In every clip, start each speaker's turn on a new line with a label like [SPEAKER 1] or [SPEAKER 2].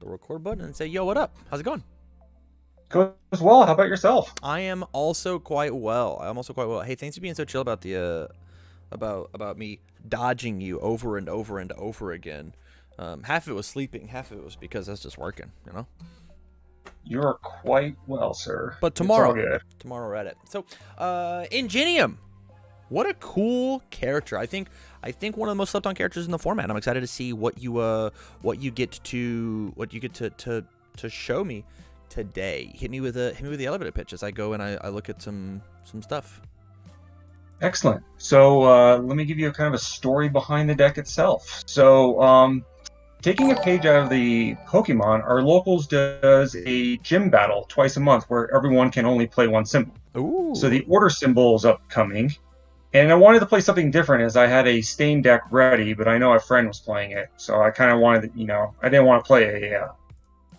[SPEAKER 1] record button and say, yo, what up? How's it going?
[SPEAKER 2] Goes well. How about yourself?
[SPEAKER 1] I am also quite well. Hey, thanks for being so chill about the about me dodging you over and over and over again. Half of it was sleeping, half of it was because I was just working, you know.
[SPEAKER 2] You're quite well, sir.
[SPEAKER 1] But
[SPEAKER 2] It's all
[SPEAKER 1] tomorrow,
[SPEAKER 2] good.
[SPEAKER 1] tomorrow we're at it. So, Ingenium, what a cool character. I think one of the most slept on characters in the format. I'm excited to see what you get to show me today. Hit me with the elevator pitch as I go and I look at some stuff.
[SPEAKER 2] Excellent. So let me give you a kind of a story behind the deck itself. So taking a page out of the Pokemon, our locals does a gym battle twice a month where everyone can only play one symbol.
[SPEAKER 1] Ooh.
[SPEAKER 2] So the order symbol is upcoming. And I wanted to play something different as I had a Stain deck ready, but I know a friend was playing it. So I kind of wanted to, I didn't want to play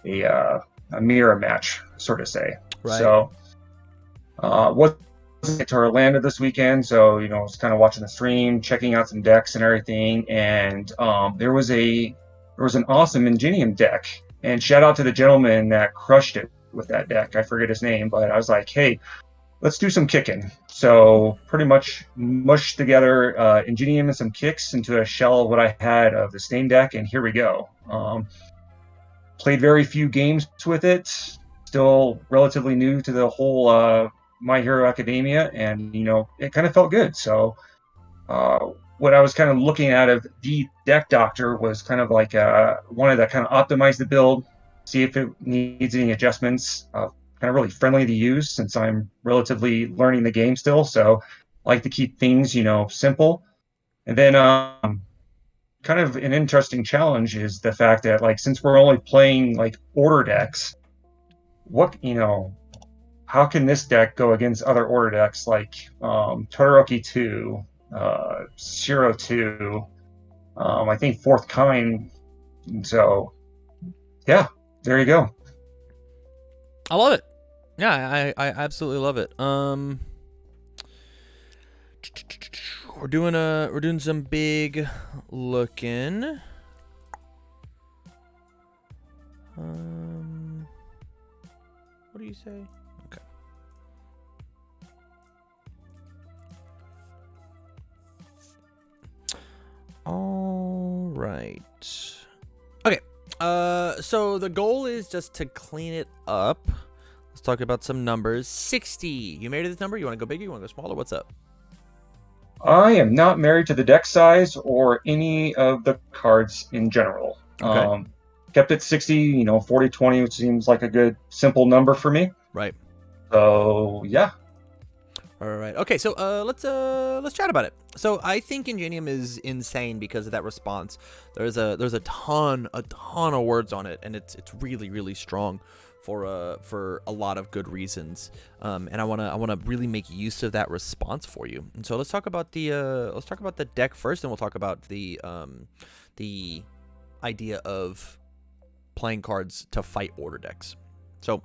[SPEAKER 2] a mirror match, sort of say.
[SPEAKER 1] Right.
[SPEAKER 2] So wasn't to Orlando this weekend, so I was kind of watching the stream, checking out some decks and everything, and there was an awesome Ingenium deck, and shout out to the gentleman that crushed it with that deck. I forget his name, but I was like, hey, let's do some kicking. So pretty much mushed together Ingenium and some kicks into a shell of what I had of the Stain deck, and here we go. Played very few games with it, still relatively new to the whole My Hero Academia, and it kind of felt good. So what I was kind of looking at of the deck doctor was kind of like wanted to kind of optimize the build, see if it needs any adjustments. Kind of really friendly to use since I'm relatively learning the game still. So I like to keep things simple. And then kind of an interesting challenge is the fact that since we're only playing order decks, how can this deck go against other order decks like Todoroki 2, Shiro 2, I think Fourth Kind. And so, yeah, there you go.
[SPEAKER 1] I love it. Yeah, I absolutely love it. We're doing some big looking. What do you say? Okay. All right. Okay. So the goal is just to clean it up. Let's talk about some numbers. 60. You married to this number? You want to go bigger? You want to go smaller? What's up?
[SPEAKER 2] I am not married to the deck size or any of the cards in general.
[SPEAKER 1] Okay.
[SPEAKER 2] Kept it 60, 40-20, which seems like a good, simple number for me.
[SPEAKER 1] Right.
[SPEAKER 2] So, yeah.
[SPEAKER 1] All right. Okay. So let's chat about it. So I think Ingenium is insane because of that response. There's a ton of words on it, and it's really really strong for a lot of good reasons. And I wanna really make use of that response for you. And so let's talk about the deck first, and we'll talk about the idea of playing cards to fight order decks. So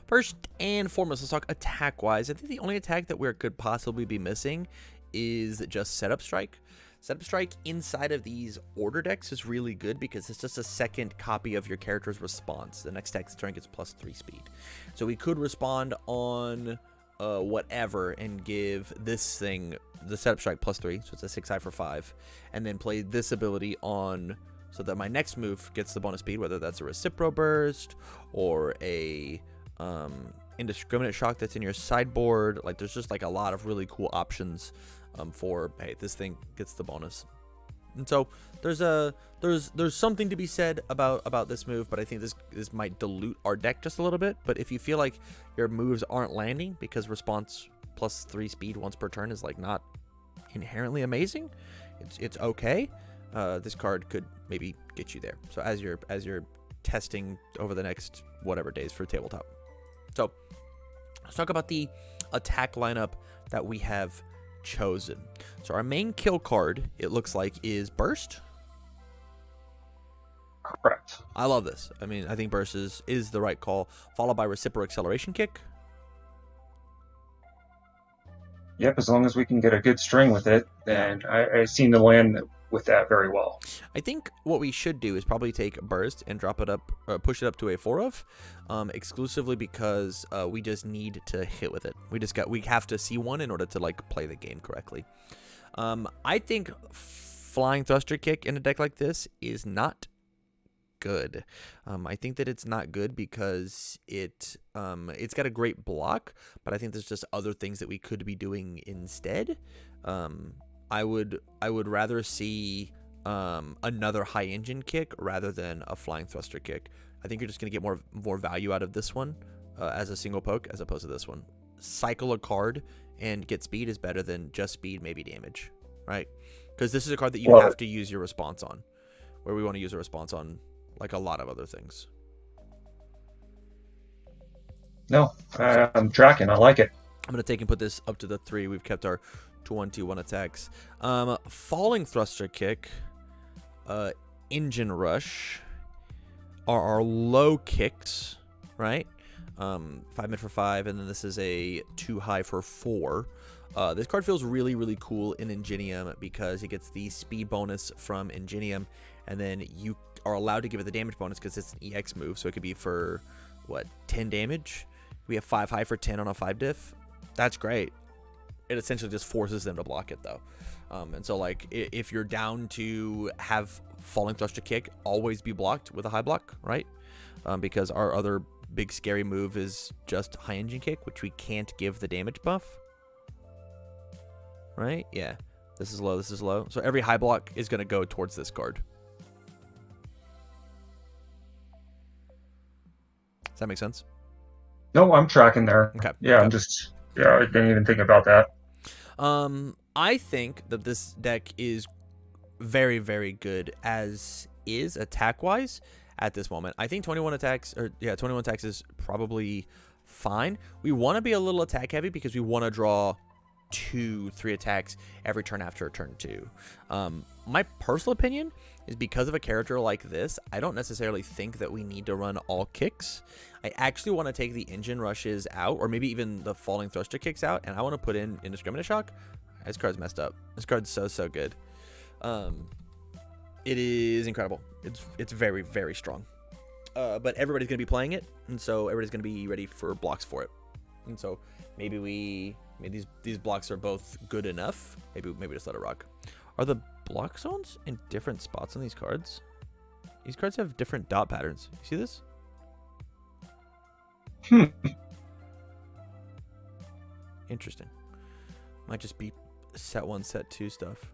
[SPEAKER 1] first and foremost, let's talk attack-wise. I think the only attack that we could possibly be missing is just Setup Strike. Setup Strike inside of these order decks is really good because it's just a second copy of your character's response. The next text turn gets +3 speed. So we could respond on whatever and give this thing the Setup Strike +3, so it's a 6-eye for 5, and then play this ability on so that my next move gets the bonus speed, whether that's a Recipro Burst or a Indiscriminate Shock that's in your sideboard. Like there's just a lot of really cool options for, hey, this thing gets the bonus. And so there's something to be said about this move, but I think this might dilute our deck just a little bit. But if you feel like your moves aren't landing because response +3 speed once per turn is not inherently amazing, it's okay. This card could maybe get you there. So as you're testing over the next whatever days for tabletop. So let's talk about the attack lineup that we have chosen. So our main kill card, it looks like, is Burst.
[SPEAKER 2] Correct.
[SPEAKER 1] I love this. I mean, I think Burst is the right call, followed by Reciprocal Acceleration Kick.
[SPEAKER 2] Yep, as long as we can get a good string with it. And I seem to land with that very well.
[SPEAKER 1] I think what we should do is probably take Burst and drop it up, push it up to a 4 of, exclusively because we just need to hit with it. We have to see one in order to like play the game correctly. I think Flying Thruster Kick in a deck like this is not good. I think that it's not good because it's got a great block, but I think there's just other things that we could be doing instead. I would rather see another high engine kick rather than a Flying Thruster Kick. I think you're just gonna get more value out of this one as a single poke as opposed to this one. Cycle a card and get speed is better than just speed, maybe damage, right? Because this is a card that you have to use your response on, where we want to use a response on like a lot of other things.
[SPEAKER 2] No, I'm tracking. I like it.
[SPEAKER 1] I'm going to take and put this up to the 3. We've kept our 21 attacks. Falling Thruster Kick, Engine Rush are our low kicks, right? 5 mid for 5, and then this is a 2 high for 4. This card feels really, really cool in Ingenium because it gets the speed bonus from Ingenium, and then you are allowed to give it the damage bonus because it's an EX move, so it could be for, what, 10 damage? We have 5 high for 10 on a 5 diff. That's great. It essentially just forces them to block it, though. And so, like, if you're down to have Falling Thruster Kick always be blocked with a high block, right? Because our other big scary move is just High Engine Kick, which we can't give the damage buff. Right? Yeah. This is low, this is low. So every high block is going to go towards this card. Does that make sense?
[SPEAKER 2] No, I'm tracking there.
[SPEAKER 1] Okay.
[SPEAKER 2] Yeah,
[SPEAKER 1] okay.
[SPEAKER 2] I didn't even think about that.
[SPEAKER 1] I think that this deck is very, very good as is attack-wise at this moment. I think 21 attacks is probably fine. We want to be a little attack-heavy because we want to draw 2-3 attacks every turn after turn 2. My personal opinion is because of a character like this, I don't necessarily think that we need to run all kicks. I actually want to take the engine rushes out, or maybe even the falling thruster kicks out, and I want to put in indiscriminate shock. This card's messed up. This card's so good. It is incredible. It's very, very strong. But everybody's gonna be playing it, and so everybody's gonna be ready for blocks for it. And so maybe these blocks are both good enough. Maybe just let it rock. Are the block zones in different spots on these cards? These cards have different dot patterns. You see this? Interesting. Might just be set 1, set 2 stuff.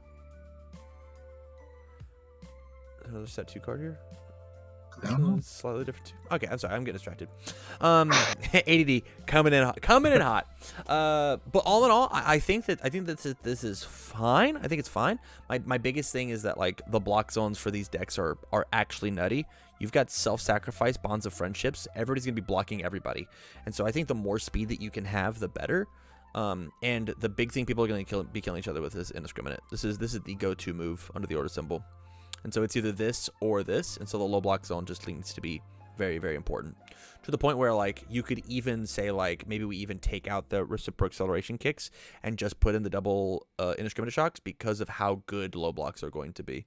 [SPEAKER 1] Another set 2 card here. Slightly different too. Okay, I'm sorry, I'm getting distracted. ADD coming in hot. But all in all, I think that this is fine. I think it's fine. My biggest thing is that like the block zones for these decks are actually nutty. You've got self-sacrifice, bonds of friendships. Everybody's gonna be blocking everybody, and so I think the more speed that you can have, the better. And the big thing people are gonna be killing each other with is indiscriminate. This is the go-to move under the order symbol. And so it's either this or this, and so the low block zone just needs to be very, very important. To the point where, like, you could even say, like, maybe we even take out the reciprocal acceleration kicks and just put in the double indiscriminate shocks because of how good low blocks are going to be.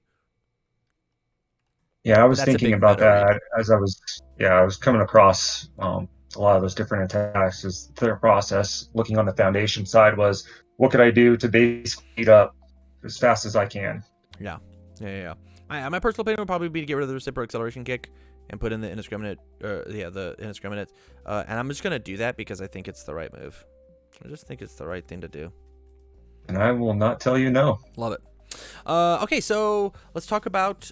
[SPEAKER 2] Yeah, I was thinking about that as I was coming across a lot of those different attacks. As their process, looking on the foundation side, was what could I do to basically speed up as fast as I can.
[SPEAKER 1] Yeah. My personal opinion would probably be to get rid of the reciprocal acceleration kick and put in the indiscriminate, the indiscriminate. And I'm just gonna do that because I think it's the right move. I just think it's the right thing to do.
[SPEAKER 2] And I will not tell you no.
[SPEAKER 1] Love it. Okay, so let's talk about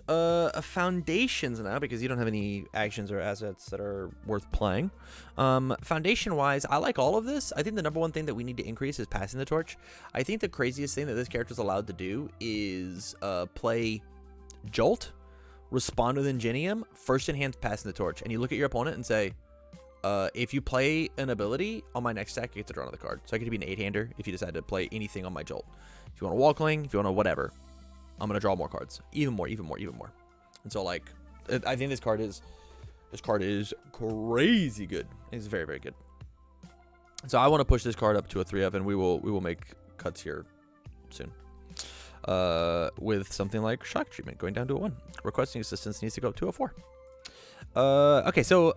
[SPEAKER 1] foundations now because you don't have any actions or assets that are worth playing. Foundation-wise, I like all of this. I think the number one thing that we need to increase is passing the torch. I think the craziest thing that this character is allowed to do is play Jolt, respond with Ingenium, first in hand passing the torch, and you look at your opponent and say, if you play an ability on my next stack, you get to draw another card. So I could be an 8-hander if you decide to play anything on my Jolt. If you want to Walkling, if you want to whatever, I'm gonna draw more cards, even more. And so like, I think this card is crazy good. It's very, very good. So I want to push this card up to a 3 of, and we will make cuts here soon. with something like shock treatment going down to a 1. Requesting assistance needs to go up to a 4. Okay, so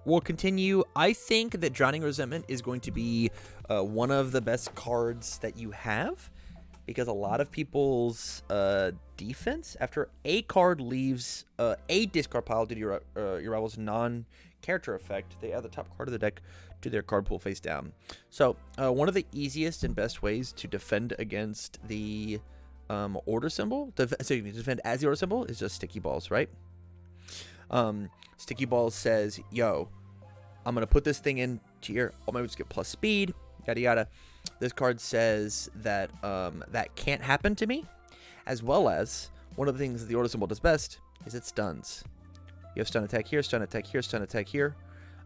[SPEAKER 1] we'll continue. I think that Drowning Resentment is going to be one of the best cards that you have, because a lot of people's defense, after a card leaves a discard pile due to your rival's non-character effect, they add the top card of the deck to their card pool face down. So one of the easiest and best ways to defend against the order symbol, defend as the order symbol, is just Sticky Balls, right? Sticky Balls says, yo, I'm going to put this thing into here. All my moves get plus speed, yada yada. This card says that that can't happen to me, as well as one of the things that the order symbol does best is it stuns. You have stun attack here, stun attack here, stun attack here.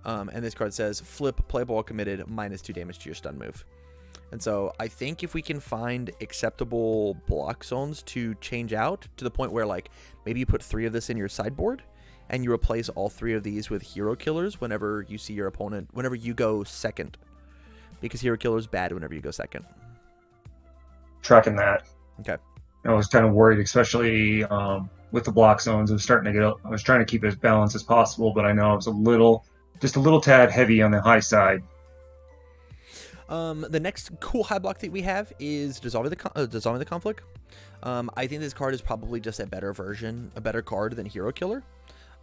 [SPEAKER 1] And this card says flip, play ball committed, -2 damage to your stun move. And so I think if we can find acceptable block zones to change out to the point where, like, maybe you put 3 of this in your sideboard and you replace all 3 of these with hero killers whenever you see your opponent, whenever you go second. Because hero killer is bad whenever you go second.
[SPEAKER 2] Tracking that.
[SPEAKER 1] Okay.
[SPEAKER 2] I was kind of worried, especially with the block zones. I was trying to keep it as balanced as possible, but I know I was just a little tad heavy on the high side.
[SPEAKER 1] The next cool high block that we have is Dissolving the Conflict. I think this card is probably just a better card than Hero Killer.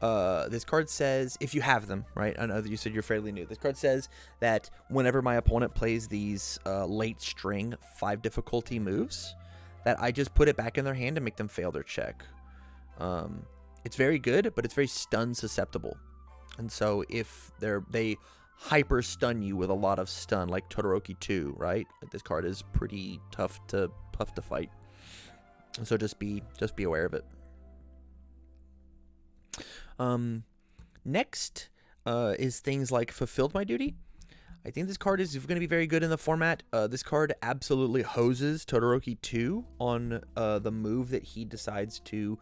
[SPEAKER 1] This card says, if you have them, right? I know that you said you're fairly new. This card says that whenever my opponent plays these late string 5 difficulty moves, that I just put it back in their hand and make them fail their check. It's very good, but it's very stun susceptible. And so if they hyper stun you with a lot of stun, like Todoroki 2, right? This card is pretty tough to fight. So just be aware of it. Next is things like Fulfilled My Duty. I think this card is going to be very good in the format. This card absolutely hoses Todoroki 2 on the move that he decides to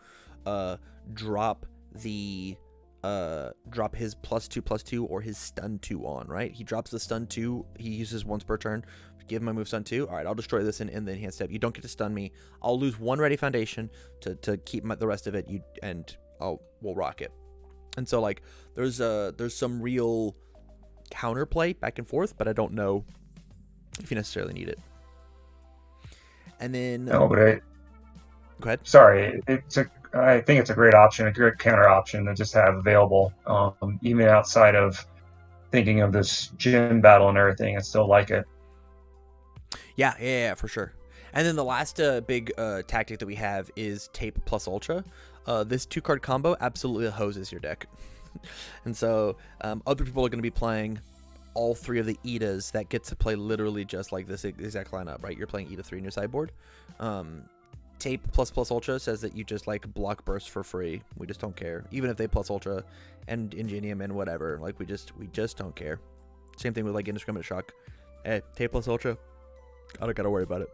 [SPEAKER 1] drop his +2/+2 or his stun 2 on, right? He drops the stun 2. He uses once per turn. Give him my move stun 2. All right, I'll destroy this in the enhanced step. You don't get to stun me. I'll lose 1 ready foundation to keep the rest of it. We'll rock it. And so, like, there's some real counterplay back and forth, but I don't know if you necessarily need it. And then
[SPEAKER 2] No, but
[SPEAKER 1] go ahead.
[SPEAKER 2] Sorry, I think it's a great option, a great counter option to just have available, even outside of thinking of this gym battle and everything. I still like it.
[SPEAKER 1] Yeah, for sure. And then the last big tactic that we have is Tape plus Ultra. This 2-card combo absolutely hoses your deck. And so other people are going to be playing all 3 of the Idas that get to play literally just like this exact lineup, right? You're playing Ida 3 in your sideboard. Tape plus Ultra says that you just like block burst for free. We just don't care. Even if they plus Ultra and Ingenium and whatever, like we just don't care. Same thing with like Indiscriminate Shock. Tape plus Ultra, I don't gotta worry about it.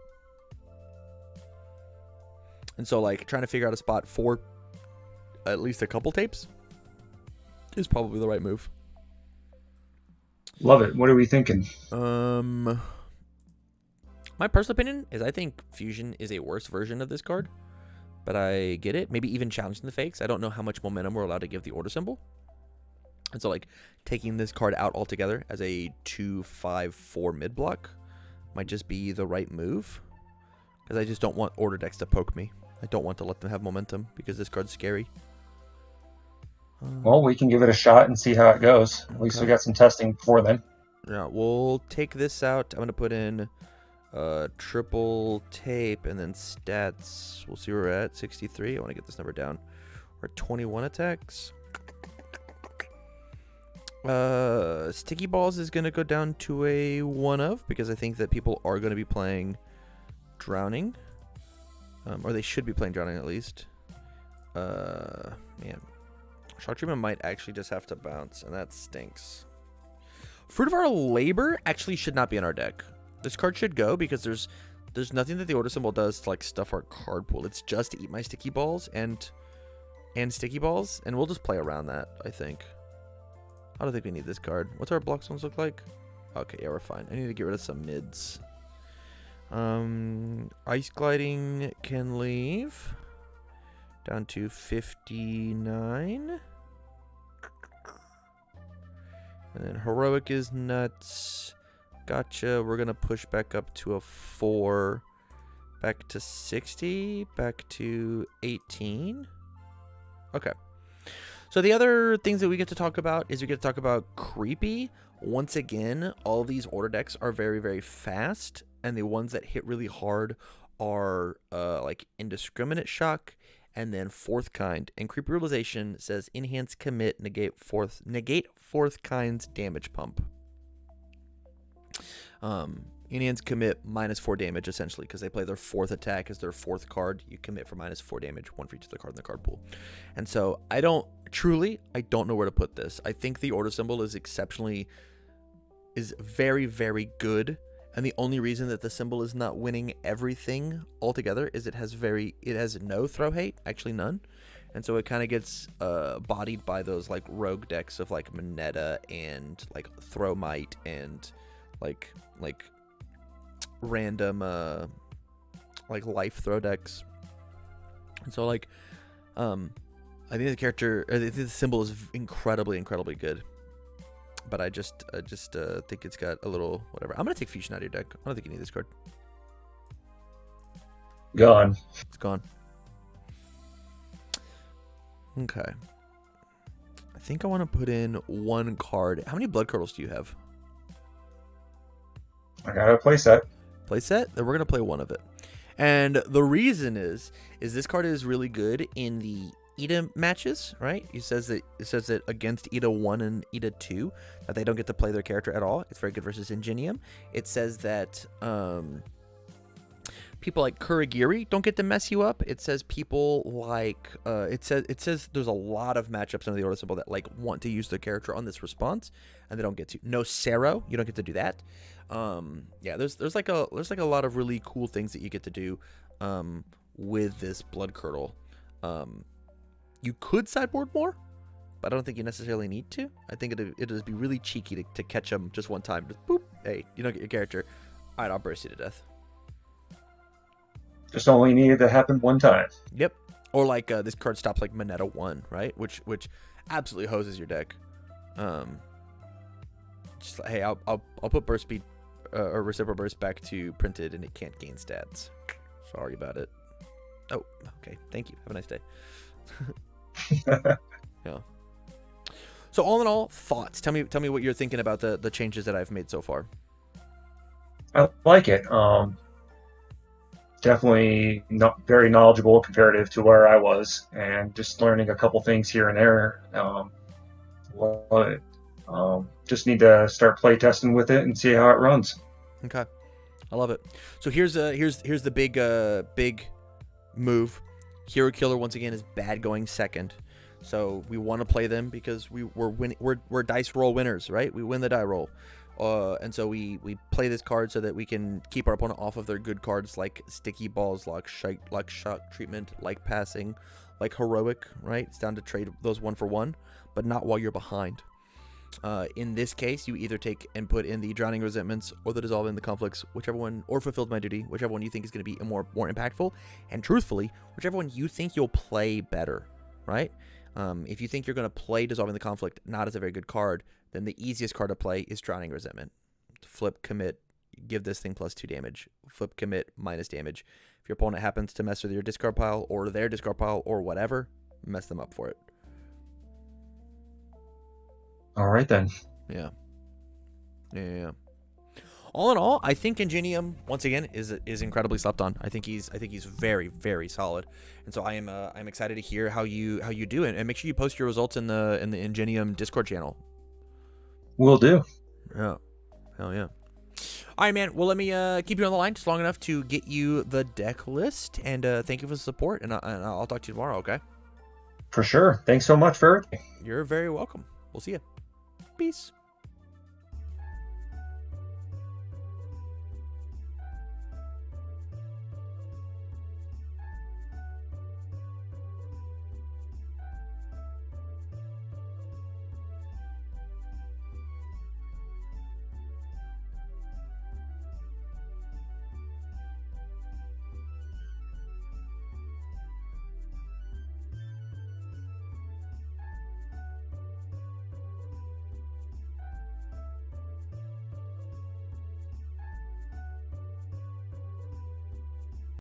[SPEAKER 1] And so, like, trying to figure out a spot for at least a couple tapes is probably the right move.
[SPEAKER 2] Love it. What are we thinking?
[SPEAKER 1] My personal opinion is I think Fusion is a worse version of this card, but I get it. Maybe even challenging the fakes. I don't know how much momentum we're allowed to give the order symbol. And so, like, taking this card out altogether as a 2/5/4 mid block might just be the right move, because I just don't want order decks to poke me. I don't want to let them have momentum because this card's scary.
[SPEAKER 2] Well, we can give it a shot and see how it goes. At least we got some testing before then.
[SPEAKER 1] Yeah, we'll take this out. I'm going to put in triple tape and then stats. We'll see where we're at. 63. I want to get this number down. We're at 21 attacks. Sticky Balls is going to go down to a 1 of, because I think that people are going to be playing Drowning. Or they should be playing Drowning at least. Man. Shock Treatment might actually just have to bounce, and that stinks. Fruit of Our Labor actually should not be in our deck. This card should go because there's nothing that the order symbol does to like stuff our card pool. It's just to eat my Sticky Balls and Sticky Balls, and we'll just play around that, I think. I don't think we need this card. What's our block zones look like? Okay, yeah, we're fine. I need to get rid of some mids. Ice Gliding can leave. Down to 59. And then Heroic is nuts. Gotcha. We're going to push back up to a 4. Back to 60. Back to 18. Okay. So the other things that we get to talk about is we get to talk about Creepy. Once again, all these order decks are very, very fast. And the ones that hit really hard are like Indiscriminate Shock and then Fourth Kind. And Creepy Realization says Enhance Commit, negate fourth kind's damage pump. Enhance Commit -4 damage essentially because they play their 4th attack as their 4th card. You commit for -4 damage, 1 for each of the card in the card pool. And so I don't know where to put this. I think the order symbol is very, very good. And the only reason that the symbol is not winning everything altogether is it has no throw hate, actually none. And so it kind of gets bodied by those like rogue decks of like Moneta and like Throw Might and like random like life throw decks. And so like I think the symbol is incredibly good. But I just think it's got a little whatever. I'm gonna take Fusion out of your deck. I don't think you need this card.
[SPEAKER 2] Gone.
[SPEAKER 1] It's gone. Okay. I think I want to put in 1 card. How many Blood Curdles do you have?
[SPEAKER 2] I got a playset.
[SPEAKER 1] Playset? Then we're gonna play 1 of it. And the reason is this card is really good in the Ida matches, right? It says that against Ida 1 and Ida 2 that they don't get to play their character at all. It's very good versus Ingenium. It says that people like Kuragiri don't get to mess you up. It says people like it says there's a lot of matchups under the order symbol that like want to use their character on this response and they don't get to. No Sero, you don't get to do that. Yeah, there's like a lot of really cool things that you get to do with this Blood Curdle. You could sideboard more, but I don't think you necessarily need to. I think it'd be really cheeky to catch them just one time. Just boop, hey, you don't get your character. All right, I'll burst you to death.
[SPEAKER 2] Just only needed to happen one time.
[SPEAKER 1] Yep. Or like this card stops like Moneta 1, right? Which absolutely hoses your deck. Just like, hey, I'll put burst speed or reciprocal burst back to printed, and it can't gain stats. Sorry about it. Oh, okay. Thank you. Have a nice day. Yeah. So all in all, thoughts. Tell me what you're thinking about the changes that I've made so far.
[SPEAKER 2] I like it. Definitely not very knowledgeable comparative to where I was, and just learning a couple things here and there. Love it. Just need to start play testing with it and see how it runs.
[SPEAKER 1] Okay, I love it. So here's the big move. Hero Killer once again is bad going second, so we want to play them because we're dice roll winners, right? We win the die roll, and so we play this card so that we can keep our opponent off of their good cards like Sticky Balls, like Shock Treatment, like Passing, like Heroic, right? It's down to trade those 1 for 1, but not while you're behind. In this case, you either take and put in the Drowning Resentments or the Dissolving the Conflicts, whichever one, or Fulfilled My Duty, whichever one you think is going to be more impactful, and truthfully, whichever one you think you'll play better, right? If you think you're going to play Dissolving the Conflict not as a very good card, then the easiest card to play is Drowning Resentment. Flip, commit, give this thing +2 damage. Flip, commit, minus damage. If your opponent happens to mess with your discard pile or their discard pile or whatever, mess them up for it.
[SPEAKER 2] All right then.
[SPEAKER 1] Yeah. All in all, I think Ingenium once again is incredibly slept on. I think he's very, very solid, and so I'm excited to hear how you do it. And make sure you post your results in the Ingenium Discord channel.
[SPEAKER 2] Will do.
[SPEAKER 1] Yeah. Hell yeah. All right, man. Well, let me keep you on the line just long enough to get you the deck list, and thank you for the support. And I'll talk to you tomorrow. Okay.
[SPEAKER 2] For sure. Thanks so much for everything.
[SPEAKER 1] You're very welcome. We'll see you. Peace.